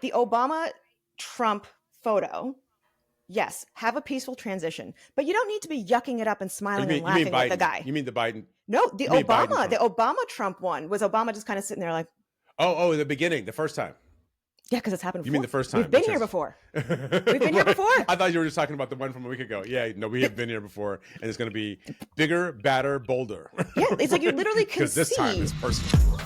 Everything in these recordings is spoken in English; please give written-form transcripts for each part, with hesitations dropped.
The Obama-Trump photo, yes, have a peaceful transition, but you don't need to be yucking it up and smiling and laughing with the guy. You mean the Biden? No, the Obama-Trump one was Obama just kind of sitting there like, oh, the beginning, the first time. Yeah, because it's happened before. You mean the first time? We've been here before. We've been here before. I thought you were just talking about the one from a week ago. Yeah, no, we have been here before, and it's going to be bigger, badder, bolder. Yeah, it's like you literally can see. Because this time it's personal.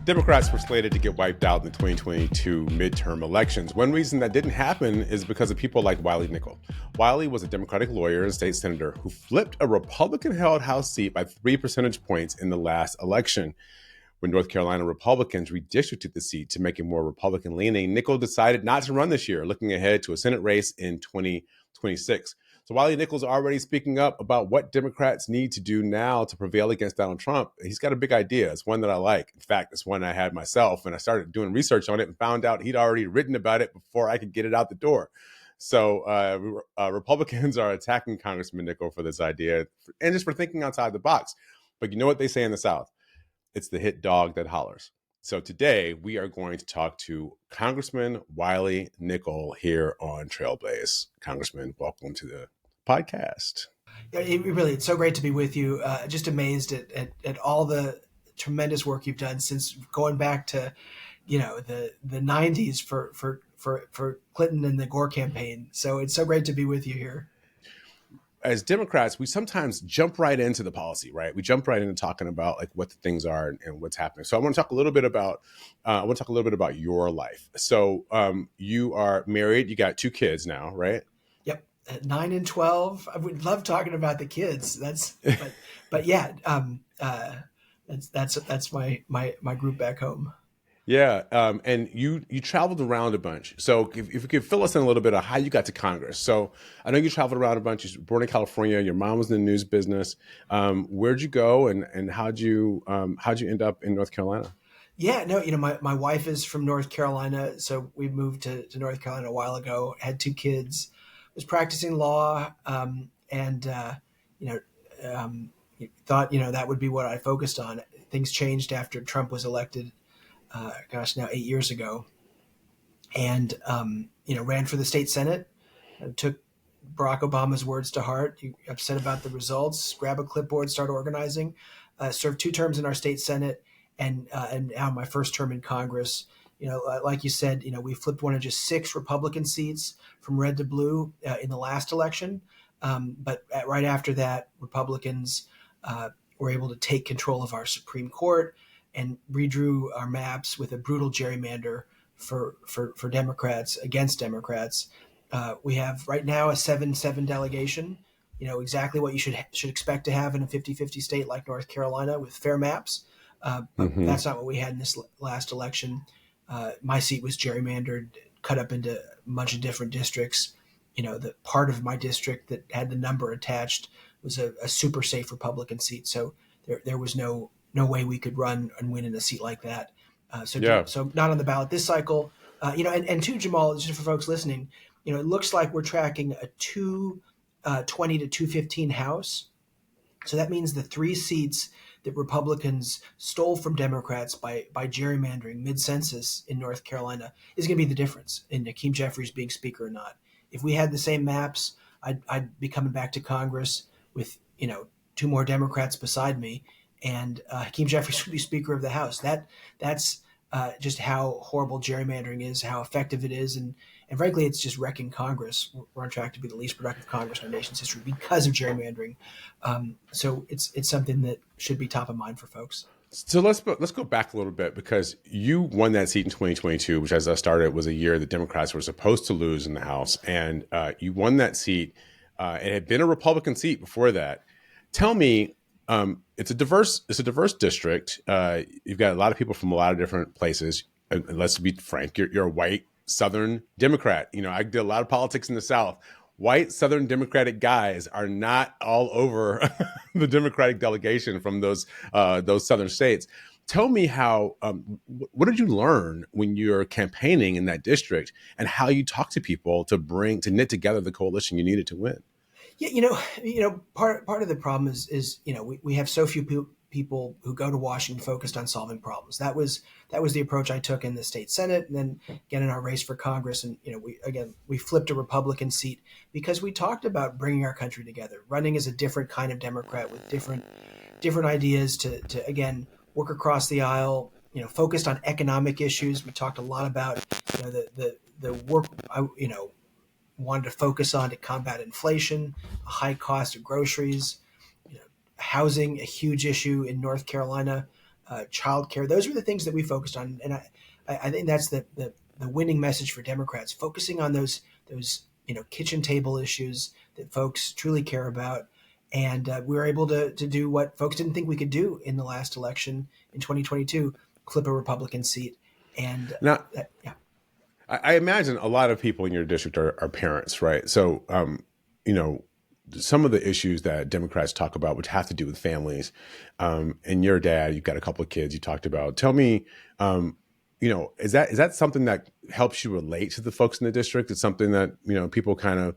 Democrats were slated to get wiped out in the 2022 midterm elections. One reason that didn't happen is because of people like Wiley Nickel. Wiley was a Democratic lawyer and state senator who flipped a Republican-held House seat by 3 percentage points in the last election. When North Carolina Republicans redistricted the seat to make it more Republican-leaning, Nickel decided not to run this year, looking ahead to a Senate race in 2026. So Wiley Nickel's already speaking up about what Democrats need to do now to prevail against Donald Trump. He's got a big idea. It's one that I like. In fact, it's one I had myself, and I started doing research on it and found out he'd already written about it before I could get it out the door. So Republicans are attacking Congressman Nickel for this idea and just for thinking outside the box. But you know what they say in the South? It's the hit dog that hollers. So today we are going to talk to Congressman Wiley Nickel here on Trailblaze. Congressman, welcome to the podcast. It's so great to be with you. Just amazed at all the tremendous work you've done since going back to, the 90s for Clinton and the Gore campaign. So it's so great to be with you here. As Democrats, we sometimes jump right into the policy, right? We jump right into talking about like what the things are and what's happening. So I want to talk a little bit about your life. So you are married, you got 2 kids now, right? Yep, 9 and 12. I would love talking about the kids. But yeah, that's my group back home. Yeah, and you traveled around a bunch. So if you could fill us in a little bit on how you got to Congress. So I know you traveled around a bunch. You were born in California. Your mom was in the news business. Where'd you go, and how'd you end up in North Carolina? Yeah, no, my wife is from North Carolina, so we moved to North Carolina a while ago. Had 2 kids. Was practicing law, and thought that would be what I focused on. Things changed after Trump was elected. Now 8 years ago, and ran for the state Senate. Took Barack Obama's words to heart. You upset about the results? Grab a clipboard, start organizing. Served 2 terms in our state Senate, and now my first term in Congress. Like you said, we flipped one of just 6 Republican seats from red to blue in the last election. But right after that, Republicans were able to take control of our Supreme Court and redrew our maps with a brutal gerrymander for Democrats against Democrats. We have right now a 7-7 delegation, exactly what you should expect to have in a 50-50 state like North Carolina with fair maps. But that's not what we had in this last election. My seat was gerrymandered, cut up into a bunch of different districts. The part of my district that had the number attached was a super safe Republican seat. So there was no way we could run and win in a seat like that. So not on the ballot this cycle. And to Jamal, just for folks listening, it looks like we're tracking a 220 to 215 House. So that means the 3 seats that Republicans stole from Democrats by gerrymandering mid-census in North Carolina is going to be the difference in Hakeem Jeffries being speaker or not. If we had the same maps, I'd be coming back to Congress with 2 more Democrats beside me, and Hakeem Jeffries would be Speaker of the House. That's just how horrible gerrymandering is, how effective it is, and frankly, it's just wrecking Congress. We're on track to be the least productive Congress in our nation's history because of gerrymandering. So it's something that should be top of mind for folks. So let's go back a little bit, because you won that seat in 2022, which, as I started, was a year the Democrats were supposed to lose in the House, and you won that seat. It had been a Republican seat before that. Tell me. It's a diverse district. You've got a lot of people from a lot of different places. Let's be frank, you're a white Southern Democrat. I did a lot of politics in the South. White Southern Democratic guys are not all over the Democratic delegation from those Southern states. Tell me how. What did you learn when you're campaigning in that district, and how you talk to people to knit together the coalition you needed to win? Yeah, part of the problem is we have so few people who go to Washington focused on solving problems. That was the approach I took in the state Senate, and then again in our race for Congress. And we flipped a Republican seat because we talked about bringing our country together, running as a different kind of Democrat with different ideas to again work across the aisle. Focused on economic issues. We talked a lot about the work I wanted to focus on to combat inflation, a high cost of groceries, housing, a huge issue in North Carolina, childcare. Those were the things that we focused on, and I think that's the winning message for Democrats, focusing on those kitchen table issues that folks truly care about. And we were able to do what folks didn't think we could do in the last election in 2022, clip a Republican seat. And now, I imagine a lot of people in your district are parents, right? So, some of the issues that Democrats talk about, which have to do with families, and your dad, you've got a couple of kids you talked about. Tell me, is that something that helps you relate to the folks in the district? It's something that, people kind of,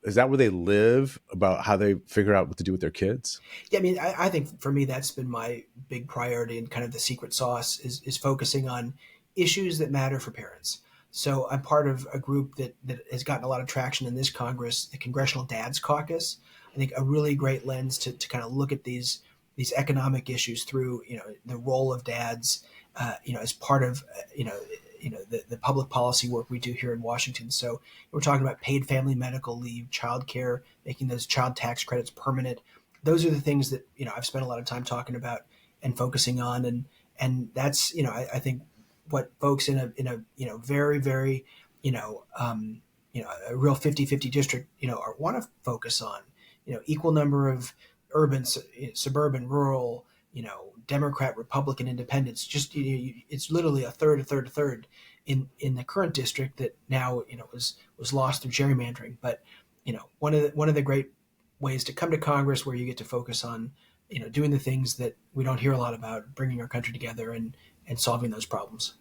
is that where they live, about how they figure out what to do with their kids? Yeah, I mean, I think for me, that's been my big priority, and kind of the secret sauce is focusing on issues that matter for parents. So I'm part of a group that has gotten a lot of traction in this Congress, the Congressional Dads Caucus. I think a really great lens to kind of look at these economic issues through, the role of dads, as part of, the public policy work we do here in Washington. So we're talking about paid family medical leave, childcare, making those child tax credits permanent. Those are the things that, I've spent a lot of time talking about and focusing on. And that's, I think what folks in a very, very, a real 50-50 district, want to focus on, equal number of urban, suburban, rural, Democrat, Republican, independents. Just it's literally a third in the current district that now was lost through gerrymandering. But one of the great ways to come to Congress, where you get to focus on doing the things that we don't hear a lot about, bringing our country together and solving those problems.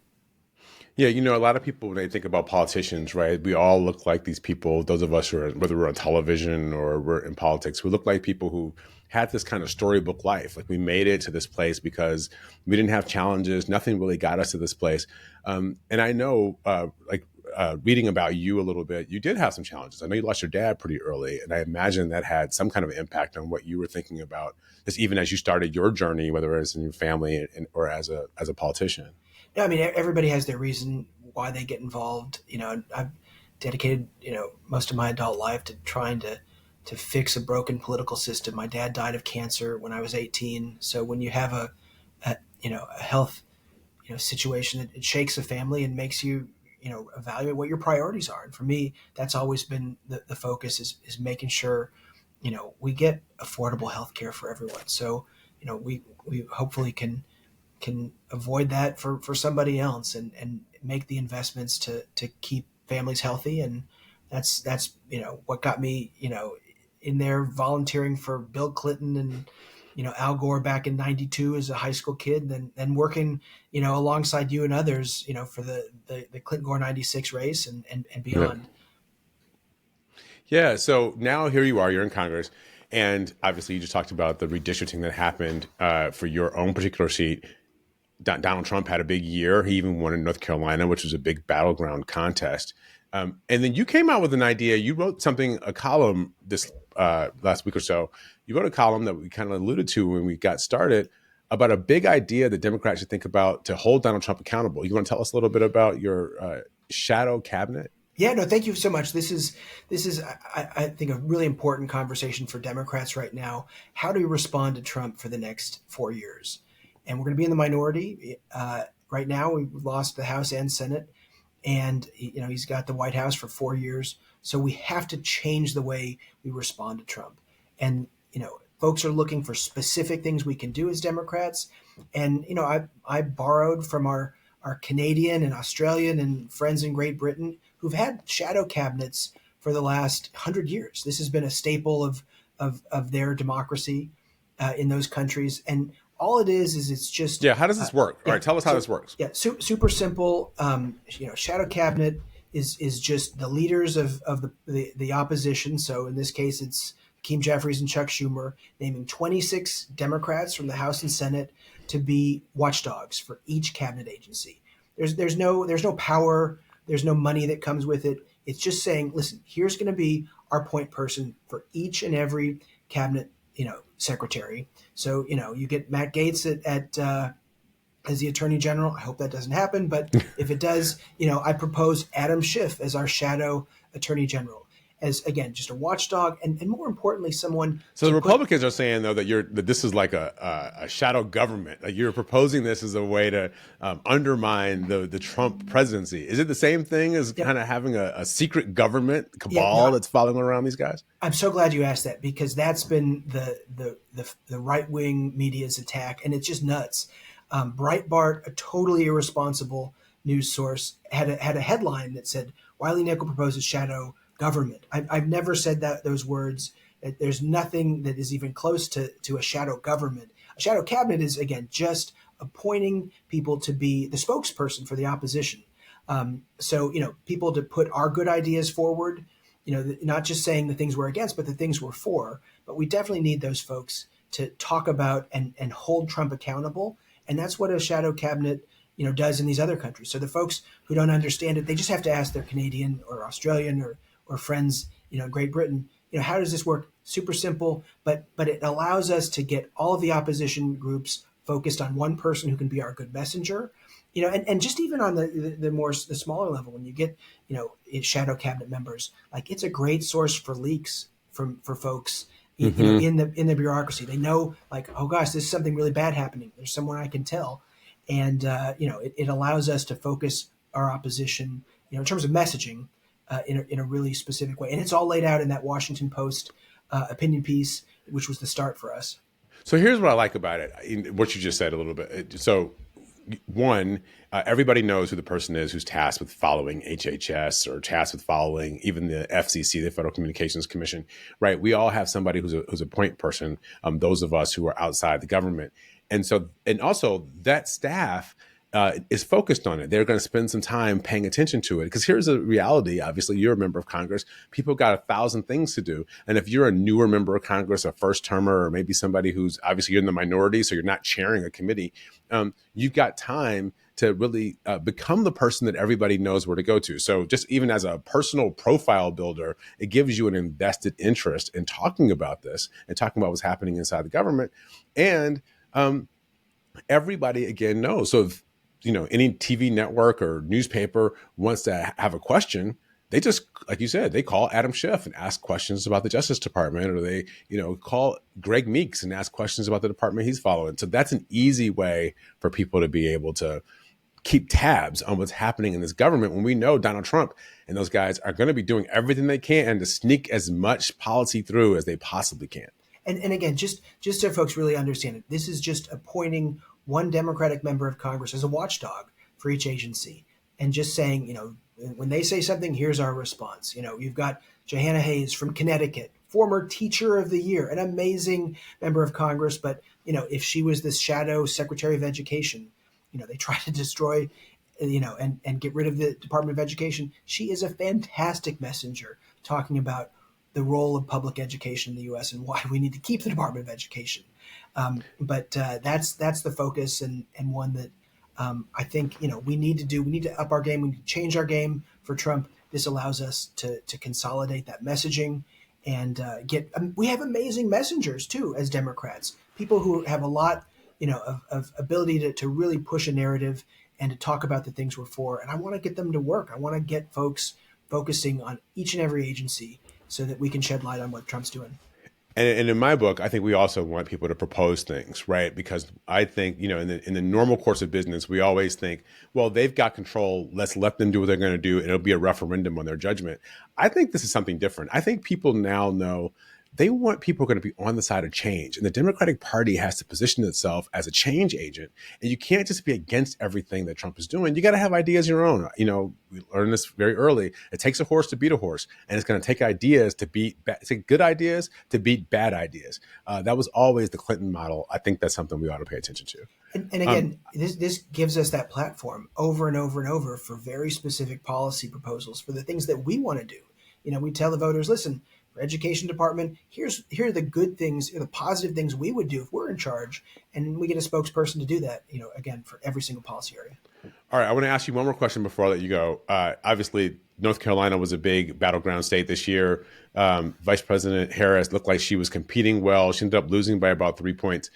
Yeah, a lot of people, when they think about politicians, right, we all look like these people, those of us who are, whether we're on television or we're in politics, we look like people who had this kind of storybook life. Like, we made it to this place because we didn't have challenges. Nothing really got us to this place. And I know, reading about you a little bit, you did have some challenges. I know you lost your dad pretty early, and I imagine that had some kind of impact on what you were thinking about, just even as you started your journey, whether it was in your family or as a politician. Yeah, I mean, everybody has their reason why they get involved. I've dedicated, most of my adult life to trying to fix a broken political system. My dad died of cancer when I was 18. So when you have a health, situation, it shakes a family and makes you, evaluate what your priorities are. And for me, that's always been the focus is making sure, we get affordable health care for everyone. So, we hopefully can avoid that for somebody else and make the investments to keep families healthy. And that's what got me in there volunteering for Bill Clinton and Al Gore back in '92 as a high school kid, then working alongside you and others for the Clinton Gore '96 race and beyond. Yeah, so now here you are, you're in Congress, and obviously you just talked about the redistricting that happened for your own particular seat. Donald Trump had a big year. He even won in North Carolina, which was a big battleground contest. And then you came out with an idea. You wrote a column this last week or so. You wrote a column that we kind of alluded to when we got started about a big idea that Democrats should think about to hold Donald Trump accountable. You want to tell us a little bit about your shadow cabinet? Yeah, no, thank you so much. This is I think a really important conversation for Democrats right now. How do we respond to Trump for the next 4 years? And we're going to be in the minority right now. We've lost the House and Senate, and he's got the White House for 4 years. So we have to change the way we respond to Trump. And folks are looking for specific things we can do as Democrats. And I borrowed from our Canadian and Australian and friends in Great Britain who've had shadow cabinets for the last 100 years. This has been a staple of their democracy in those countries. And all it is it's just... Yeah, how does this work? All right, tell us how this works. Yeah, super simple. Shadow cabinet is just the leaders of the opposition. So in this case, it's Hakeem Jeffries and Chuck Schumer, naming 26 Democrats from the House and Senate to be watchdogs for each cabinet agency. There's no power, there's no money that comes with it. It's just saying, listen, here's going to be our point person for each and every cabinet, secretary. So, you get Matt Gaetz as the Attorney General. I hope that doesn't happen, but if it does, I propose Adam Schiff as our shadow Attorney General, as again just a watchdog, and more importantly, someone. So the Republicans are saying though that this is like a shadow government. Like you're proposing this as a way to undermine the Trump presidency. Is it the same thing as kind of having a secret government cabal that's following around these guys? I'm so glad you asked that, because that's been the right wing media's attack, and it's just nuts. Breitbart, a totally irresponsible news source, had a headline that said Wiley Nickel proposes shadow government. I've never said those words. There's nothing that is even close to a shadow government. A shadow cabinet is, again, just appointing people to be the spokesperson for the opposition. So people to put our good ideas forward. Not just saying the things we're against, but the things we're for. But we definitely need those folks to talk about and hold Trump accountable. And that's what a shadow cabinet, does in these other countries. So the folks who don't understand it, they just have to ask their Canadian or Australian or friends, in Great Britain, how does this work? Super simple, but it allows us to get all of the opposition groups focused on one person who can be our good messenger. And just even on the smaller level, when you get, shadow cabinet members, like it's a great source for leaks for folks, in the bureaucracy. They know, like, oh gosh, this is something really bad happening. There's someone I can tell, and it allows us to focus our opposition, in terms of messaging, in a really specific way. And it's all laid out in that Washington Post opinion piece, which was the start for us. So here's what I like about it, what you just said a little bit. So one, everybody knows who the person is who's tasked with following HHS or tasked with following even the FCC, the Federal Communications Commission, right? We all have somebody who's a point person, those of us who are outside the government. And also that staff is focused on it. They're going to spend some time paying attention to it, because here's a reality. Obviously, you're a member of Congress. People got 1,000 things to do. And if you're a newer member of Congress, a first termer, or maybe somebody who's obviously you're in the minority, so you're not chairing a committee, you've got time to really become the person that everybody knows where to go to. So just even as a personal profile builder, it gives you an invested interest in talking about this and talking about what's happening inside the government. And everybody, again, knows. So if any TV network or newspaper wants to have a question, they just, like you said, they call Adam Schiff and ask questions about the Justice Department, or they, call Greg Meeks and ask questions about the department he's following. So that's an easy way for people to be able to keep tabs on what's happening in this government, when we know Donald Trump and those guys are going to be doing everything they can to sneak as much policy through as they possibly can. And again, just so folks really understand it, this is just appointing one Democratic member of Congress as a watchdog for each agency, and just saying, when they say something, here's our response. You've got Johanna Hayes from Connecticut, former Teacher of the Year, an amazing member of Congress. But, if she was this shadow Secretary of Education, they try to destroy, and get rid of the Department of Education. She is a fantastic messenger talking about the role of public education in the U.S. and why we need to keep the Department of Education. But that's the focus, and one that I think we need to do. We need to up our game. We need to change our game for Trump. This allows us to consolidate that messaging and get. We have amazing messengers too as Democrats. People who have a lot, of ability to really push a narrative and to talk about the things we're for. And I want to get them to work. I want to get folks focusing on each and every agency so that we can shed light on what Trump's doing. And in my book, I think we also want people to propose things, right? Because I think, in the normal course of business, we always think, well, they've got control. Let's let them do what they're going to do. And it'll be a referendum on their judgment. I think this is something different. I think people now know they want people going to be on the side of change. And the Democratic Party has to position itself as a change agent. And you can't just be against everything that Trump is doing. You got to have ideas of your own. We learned this very early. It takes a horse to beat a horse. And it's going to take ideas to beat good ideas to beat bad ideas. That was always the Clinton model. I think that's something we ought to pay attention to. And again, this gives us that platform over and over and over for very specific policy proposals for the things that we want to do. We tell the voters, listen, our education department. Here are the good things, the positive things we would do if we're in charge, and we get a spokesperson to do that. Again, for every single policy area. All right, I want to ask you one more question before I let you go. Obviously, North Carolina was a big battleground state this year. Vice President Harris looked like she was competing well. She ended up losing by about 3 points.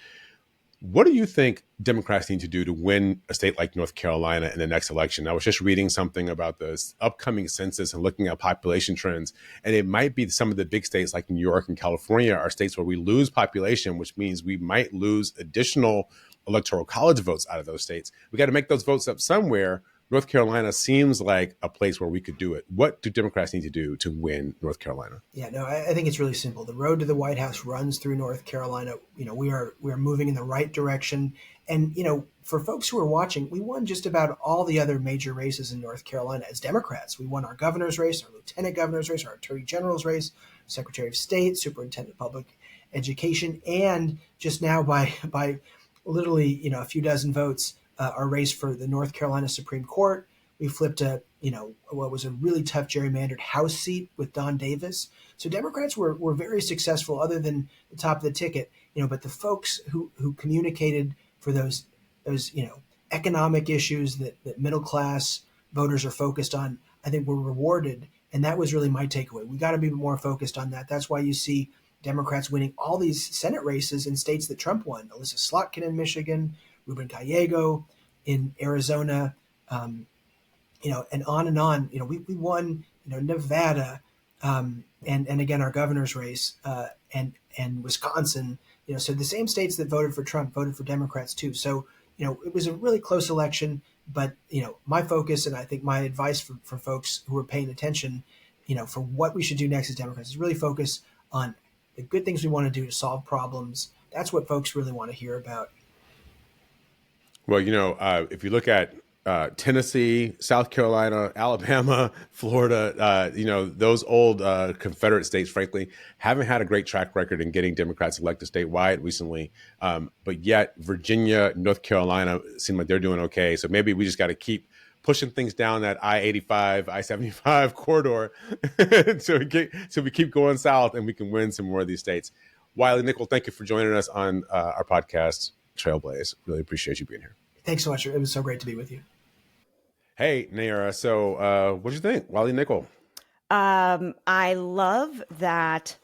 What do you think Democrats need to do to win a state like North Carolina in the next election? I was just reading something about this upcoming census and looking at population trends, and it might be some of the big states like New York and California are states where we lose population, which means we might lose additional electoral college votes out of those states. We got to make those votes up somewhere. North Carolina seems like a place where we could do it. What do Democrats need to do to win North Carolina? Yeah, no, I think it's really simple. The road to the White House runs through North Carolina. We are moving in the right direction. And, for folks who are watching, we won just about all the other major races in North Carolina as Democrats. We won our governor's race, our lieutenant governor's race, our attorney general's race, Secretary of State, Superintendent of Public Education, and just now by literally, a few dozen votes, our race for the North Carolina Supreme Court. We flipped what was a really tough gerrymandered House seat with Don Davis. So Democrats were very successful other than the top of the ticket, but the folks who communicated for those economic issues that middle class voters are focused on, I think were rewarded. And that was really my takeaway. We got to be more focused on that. That's why you see Democrats winning all these Senate races in states that Trump won. Alyssa Slotkin in Michigan, Ruben Gallego in Arizona, and on and on. We won, Nevada, and again our governor's race, and Wisconsin. So the same states that voted for Trump voted for Democrats too. So it was a really close election. But my focus and I think my advice for folks who are paying attention, for what we should do next as Democrats is really focus on the good things we want to do to solve problems. That's what folks really want to hear about. Well, if you look at Tennessee, South Carolina, Alabama, Florida, those old Confederate states, frankly, haven't had a great track record in getting Democrats elected statewide recently. But yet Virginia, North Carolina seem like they're doing okay. So maybe we just got to keep pushing things down that I-85, I-75 corridor so we keep going south and we can win some more of these states. Wiley Nickel, thank you for joining us on our podcast, Trailblaze. Really appreciate you being here. Thanks so much. It was so great to be with you. Hey, Nayyera. So what'd you think? Wiley Nickel. I love that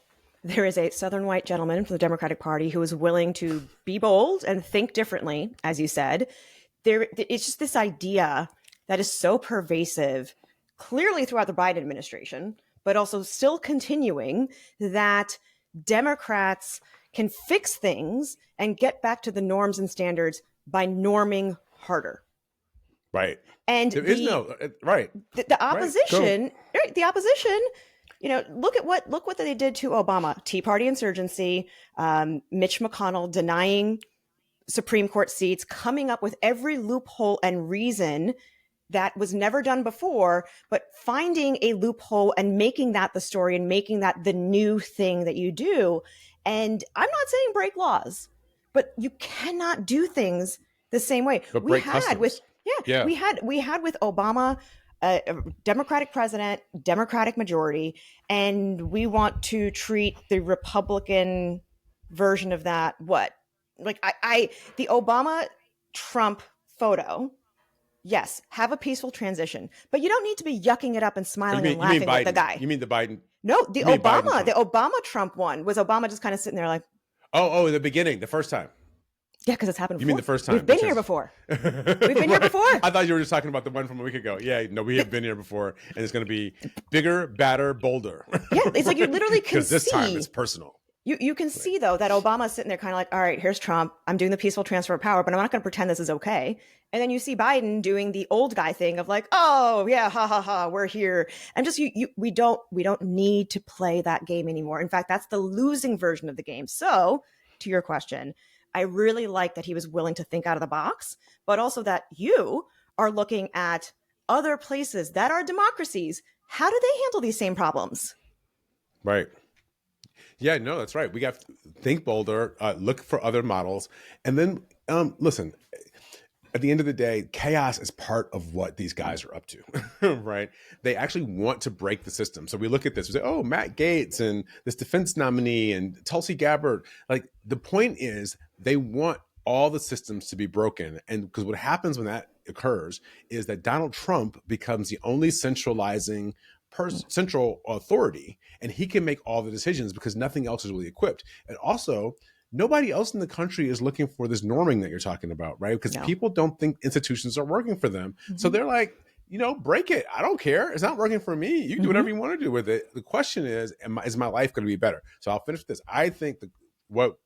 there is a Southern white gentleman from the Democratic Party who is willing to be bold and think differently, as you said. It's just this idea that is so pervasive, clearly throughout the Biden administration, but also still continuing, that Democrats can fix things and get back to the norms and standards by norming harder. Right. And there is no right. The opposition, right, the opposition, look what they did to Obama. Tea Party insurgency, Mitch McConnell denying Supreme Court seats, coming up with every loophole and reason that was never done before, but finding a loophole and making that the story and making that the new thing that you do. And I'm not saying break laws, but you cannot do things the same way. But break customs. We had with Obama, a Democratic president, Democratic majority, and we want to treat the Republican version of that the Obama Trump photo. Yes, have a peaceful transition, but you don't need to be yucking it up and smiling and laughing with the guy. You mean the Biden? No, the Obama Trump one was Obama just kind of sitting there like, oh, the beginning, the first time. Yeah, because it's happened before. You mean the first time? We've been here before. We've been here before. I thought you were just talking about the one from a week ago. Yeah, no, we have been here before, and it's going to be bigger, badder, bolder. Yeah, it's like you literally can see. Because this time it's personal. You can see, though, that Obama's sitting there kind of like, all right, here's Trump. I'm doing the peaceful transfer of power, but I'm not going to pretend this is okay. And then you see Biden doing the old guy thing of like, oh, yeah, ha, ha, ha, we're here. And just we don't need to play that game anymore. In fact, that's the losing version of the game. So to your question, I really like that he was willing to think out of the box, but also that you are looking at other places that are democracies. How do they handle these same problems? Right. Yeah, no, that's right. We got to think bolder, look for other models. And then, listen, at the end of the day, chaos is part of what these guys are up to, right? They actually want to break the system. So we look at this, we say, oh, Matt Gaetz and this defense nominee and Tulsi Gabbard. Like, the point is they want all the systems to be broken. And because what happens when that occurs is that Donald Trump becomes the only central authority, and he can make all the decisions because nothing else is really equipped. And also, nobody else in the country is looking for this norming that you're talking about, right? Because people don't think institutions are working for them. So they're like, break it. I don't care. It's not working for me. You can do whatever you want to do with it. The question is my life going to be better? So I'll finish with this. I think what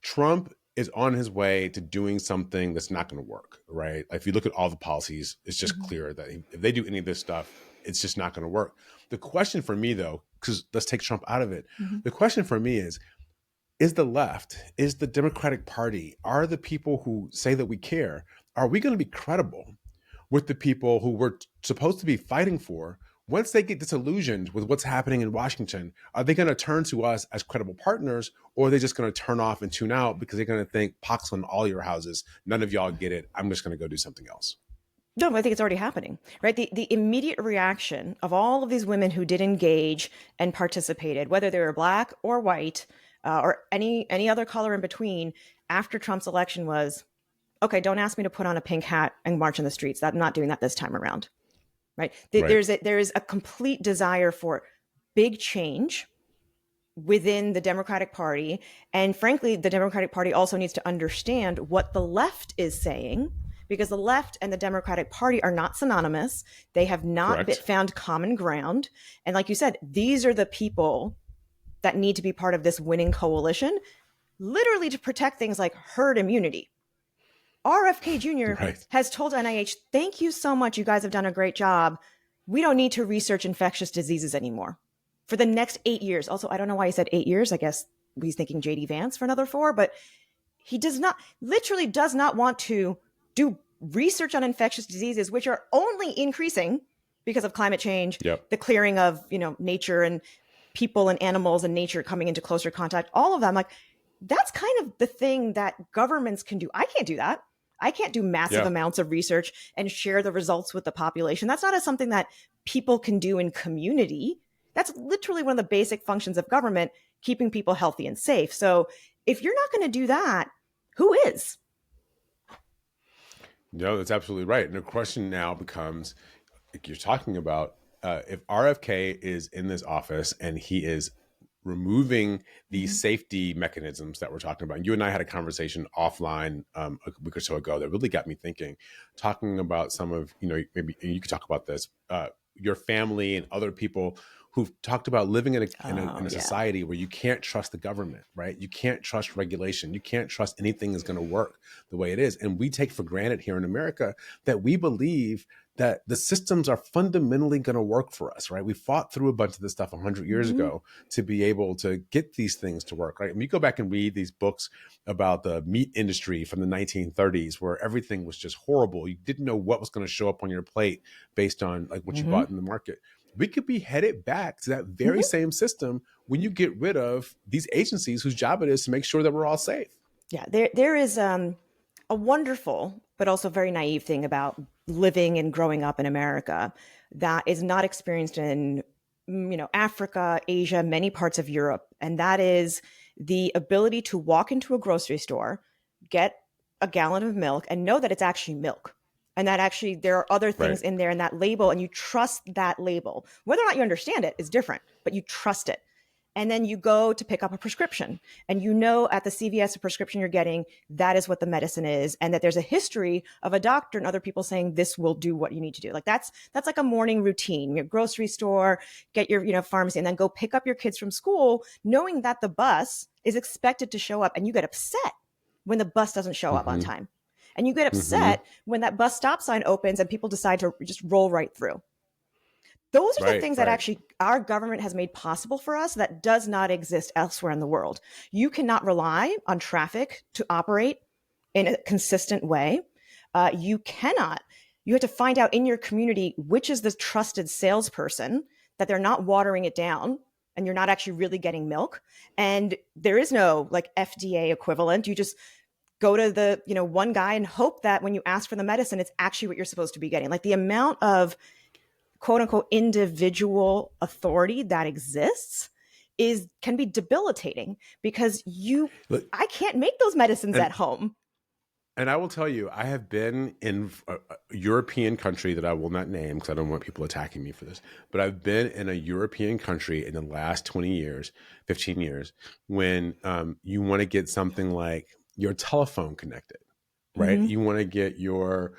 Trump is on his way to doing something that's not going to work, right? If you look at all the policies, it's just clear that if they do any of this stuff, it's just not going to work. The question for me, though, because let's take Trump out of it. The question for me is the left, is the Democratic Party, are the people who say that we care, are we going to be credible with the people who we're supposed to be fighting for? Once they get disillusioned with what's happening in Washington, are they going to turn to us as credible partners, or are they just going to turn off and tune out because they're going to think pox on all your houses? None of y'all get it. I'm just going to go do something else. No, I think it's already happening, right? The immediate reaction of all of these women who did engage and participated, whether they were Black or white, or any other color in between, after Trump's election was, okay, don't ask me to put on a pink hat and march in the streets. I'm not doing that this time around, right? There is a complete desire for big change within the Democratic Party. And frankly, the Democratic Party also needs to understand what the left is saying, because the left and the Democratic Party are not synonymous. They have not found common ground. And like you said, these are the people that need to be part of this winning coalition, literally to protect things like herd immunity. RFK Jr. has told NIH, thank you so much. You guys have done a great job. We don't need to research infectious diseases anymore for the next 8 years. Also, I don't know why he said 8 years. I guess he's thinking JD Vance for another 4, but he does not want to do research on infectious diseases, which are only increasing because of climate change, the clearing of, nature and people and animals and nature coming into closer contact, all of them. Like, that's kind of the thing that governments can do. I can't do that. I can't do massive amounts of research and share the results with the population. That's not something that people can do in community. That's literally one of the basic functions of government, keeping people healthy and safe. So if you're not going to do that, who is? No, that's absolutely right. And the question now becomes, like you're talking about, if RFK is in this office and he is removing these safety mechanisms that we're talking about. And you and I had a conversation offline a week or so ago that really got me thinking, talking about some of, maybe you could talk about this, your family and other people who've talked about living in a society where you can't trust the government, right? You can't trust regulation. You can't trust anything is going to work the way it is. And we take for granted here in America that we believe that the systems are fundamentally going to work for us, right? We fought through a bunch of this stuff 100 years ago to be able to get these things to work, right? And you go back and read these books about the meat industry from the 1930s, where everything was just horrible. You didn't know what was going to show up on your plate based on like what you bought in the market. We could be headed back to that very same system when you get rid of these agencies whose job it is to make sure that we're all safe. Yeah, there is a wonderful but also very naive thing about living and growing up in America that is not experienced in, Africa, Asia, many parts of Europe. And that is the ability to walk into a grocery store, get a gallon of milk and know that it's actually milk. And that actually there are other things in there in that label, and you trust that label. Whether or not you understand it is different, but you trust it. And then you go to pick up a prescription, and at the CVS, the prescription you're getting, that is what the medicine is. And that there's a history of a doctor and other people saying this will do what you need to do. Like that's like a morning routine. Your grocery store, get your, pharmacy, and then go pick up your kids from school, knowing that the bus is expected to show up, and you get upset when the bus doesn't show up on time. And you get upset when that bus stop sign opens and people decide to just roll right through. Those are the things that actually our government has made possible for us that does not exist elsewhere in the world. You cannot rely on traffic to operate in a consistent way. You have to find out in your community which is the trusted salesperson, that they're not watering it down and you're not actually really getting milk. And there is no like FDA equivalent. You just go to the, one guy and hope that when you ask for the medicine, it's actually what you're supposed to be getting. Like the amount of quote unquote individual authority that exists can be debilitating, because I can't make those medicines at home. And I will tell you, I have been in a European country that I will not name because I don't want people attacking me for this, but I've been in a European country in the last 20 years, 15 years, when you want to get something like your telephone connected, right? You want to get your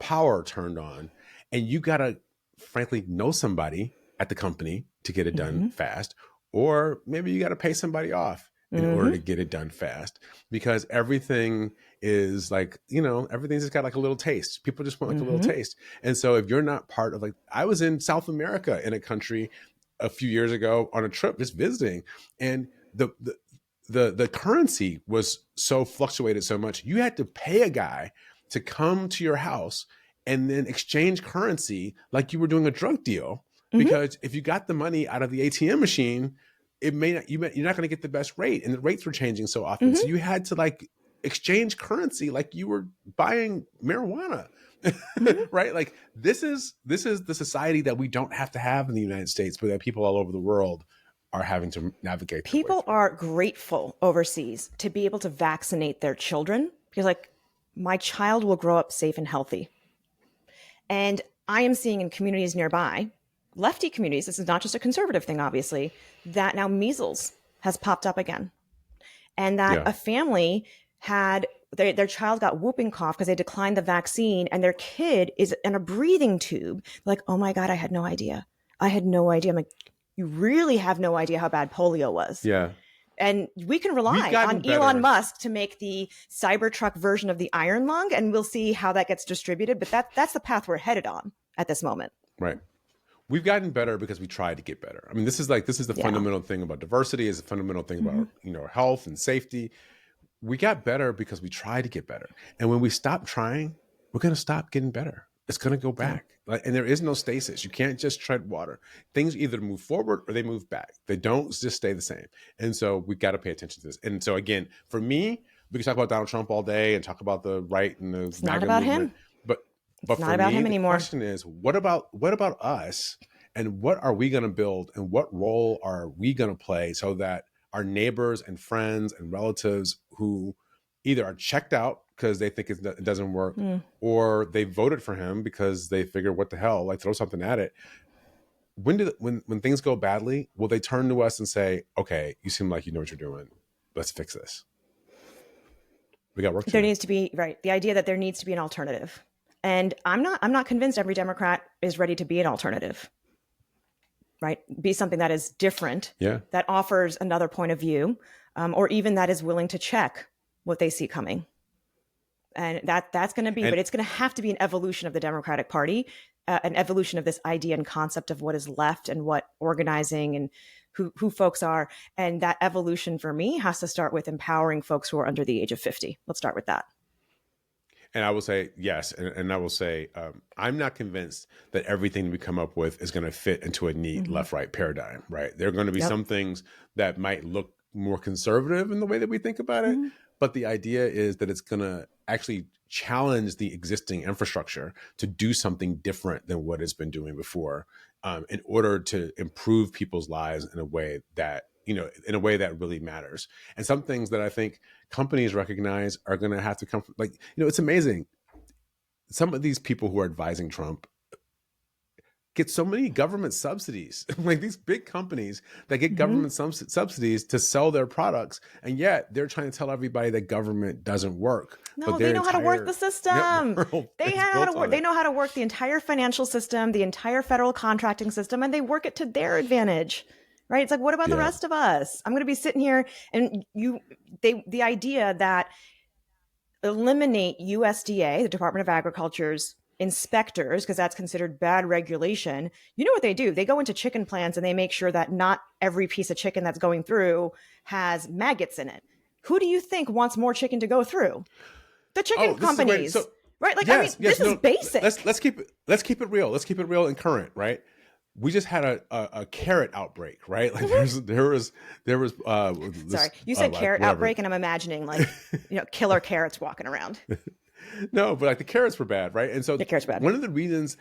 power turned on, and you got to, frankly, know somebody at the company to get it done fast, or maybe you got to pay somebody off in order to get it done fast, because everything is like, everything's just got like a little taste. People just want like a little taste. And so if you're not part of, like, I was in South America in a country a few years ago on a trip, just visiting, and the currency was so fluctuated so much. You had to pay a guy to come to your house and then exchange currency like you were doing a drug deal, because if you got the money out of the ATM machine, you're not going to get the best rate, and the rates were changing so often. So you had to like exchange currency like you were buying marijuana, right? Like this is the society that we don't have to have in the United States, but that people all over the world are having to navigate. People are grateful overseas to be able to vaccinate their children, because like, my child will grow up safe and healthy. And I am seeing in communities nearby, lefty communities, this is not just a conservative thing, obviously, that now measles has popped up again. And that a family had their child got whooping cough because they declined the vaccine, and their kid is in a breathing tube. Like, oh my God, I had no idea. I'm like, you really have no idea how bad polio was. Yeah. And we can rely on Elon Musk to make the Cybertruck version of the Iron Lung, and we'll see how that gets distributed. But that's the path we're headed on at this moment. Right. We've gotten better because we tried to get better. I mean, this is the fundamental thing about diversity, is a fundamental thing about, health and safety. We got better because we tried to get better. And when we stop trying, we're going to stop getting better. It's going to go back. And there is no stasis. You can't just tread water. Things either move forward or they move back. They don't just stay the same. And so we've got to pay attention to this. And so again, for me, we can talk about Donald Trump all day and talk about the right and the it's not about movement, him. But it's not about him anymore. The question is, what about us, and what are we going to build, and what role are we going to play so that our neighbors and friends and relatives who either are checked out because they think it doesn't work, or they voted for him because they figure, what the hell, like throw something at it. When things go badly, will they turn to us and say, okay, you seem like you know what you're doing. Let's fix this. We got work to do. There needs to be, right, the idea that there needs to be an alternative. And I'm not convinced every Democrat is ready to be an alternative, right? Be something that is different, that offers another point of view, or even that is willing to check what they see coming. And that's going to be, but it's going to have to be an evolution of the Democratic Party, an evolution of this idea and concept of what is left and what organizing and who folks are. And that evolution for me has to start with empowering folks who are under the age of 50. Let's start with that. And I will say, yes. And I will say, I'm not convinced that everything we come up with is going to fit into a neat left-right paradigm, right? There are going to be some things that might look more conservative in the way that we think about it. But the idea is that it's going to actually challenge the existing infrastructure to do something different than what it's been doing before, in order to improve people's lives in a way that, really matters. And some things that I think companies recognize are going to have to come from, like, it's amazing. Some of these people who are advising Trump get so many government subsidies, like these big companies that get government subsidies to sell their products. And yet they're trying to tell everybody that government doesn't work. No, they know how to work the system. They know how to work the entire financial system, the entire federal contracting system, and they work it to their advantage. Right? It's like, what about the rest of us? I'm going to be sitting here and the idea that eliminate USDA, the Department of Agriculture's inspectors, because that's considered bad regulation. You know what they do? They go into chicken plants and they make sure that not every piece of chicken that's going through has maggots in it. Who do you think wants more chicken to go through? The chicken companies. Right? Like, this is basic. Let's keep it real. Let's keep it real and current, right? we just had a carrot outbreak, right? Like there was Sorry, you said carrot outbreak, and I'm imagining like killer carrots walking around. No, but like the carrots were bad, right? And so the carrots bad. One of the reasons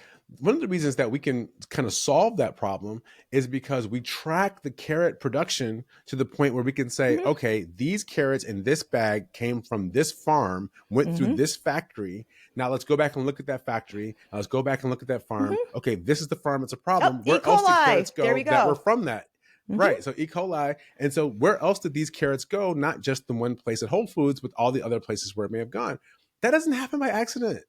that we can kind of solve that problem is because we track the carrot production to the point where we can say, okay, these carrots in this bag came from this farm, went through this factory. Now let's go back and look at that factory. Let's go back and look at that farm. Okay, this is the farm. It's a problem. Where else did carrots go that were from that? Right. So E. coli. And so where else did these carrots go? Not just the one place at Whole Foods, but all the other places where it may have gone. That doesn't happen by accident.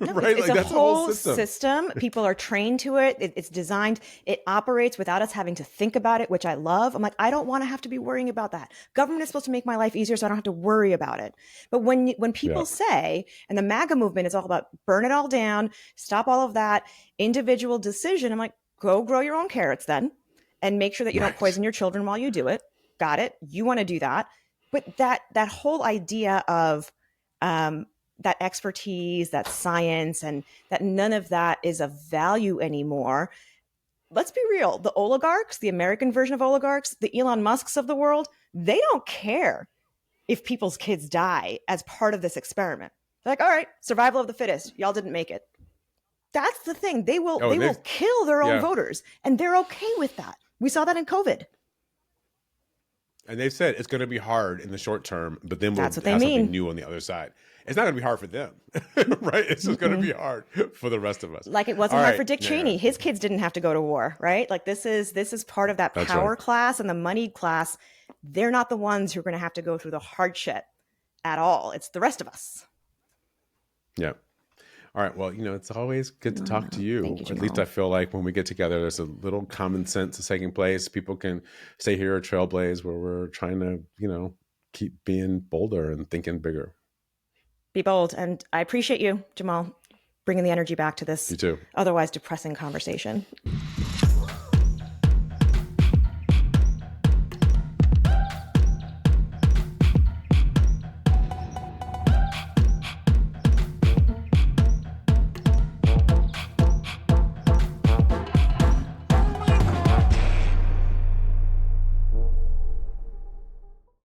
No, right? It's a whole system. People are trained to it. It's designed. It operates without us having to think about it, which I love. I'm like, I don't want to have to be worrying about that. Government is supposed to make my life easier so I don't have to worry about it. But when people say, and the MAGA movement is all about burn it all down, stop all of that, individual decision, I'm like, go grow your own carrots then and make sure that you don't poison your children while you do it. Got it. You want to do that. But that whole idea of that expertise, that science, and that none of that is of value anymore. Let's be real. The oligarchs, the American version of oligarchs, the Elon Musks of the world, they don't care if people's kids die as part of this experiment. They're like, all right, survival of the fittest. Y'all didn't make it. That's the thing. They will kill their own voters, and they're okay with that. We saw that in COVID. And they've said it's going to be hard in the short term, but then we'll have something new on the other side. It's not going to be hard for them, right? It's just going to be hard for the rest of us. Like it wasn't hard for Dick Cheney. His kids didn't have to go to war, right? Like this is part of that power class and the moneyed class. They're not the ones who are going to have to go through the hardship at all. It's the rest of us. Yeah. All right. Well, it's always good to talk to you. Thank you, At least I feel like when we get together, there's a little common sense is taking place. People can stay here at Trailblaze where we're trying to, keep being bolder and thinking bigger. Be bold. And I appreciate you, Jamal, bringing the energy back to this You too. otherwise depressing conversation.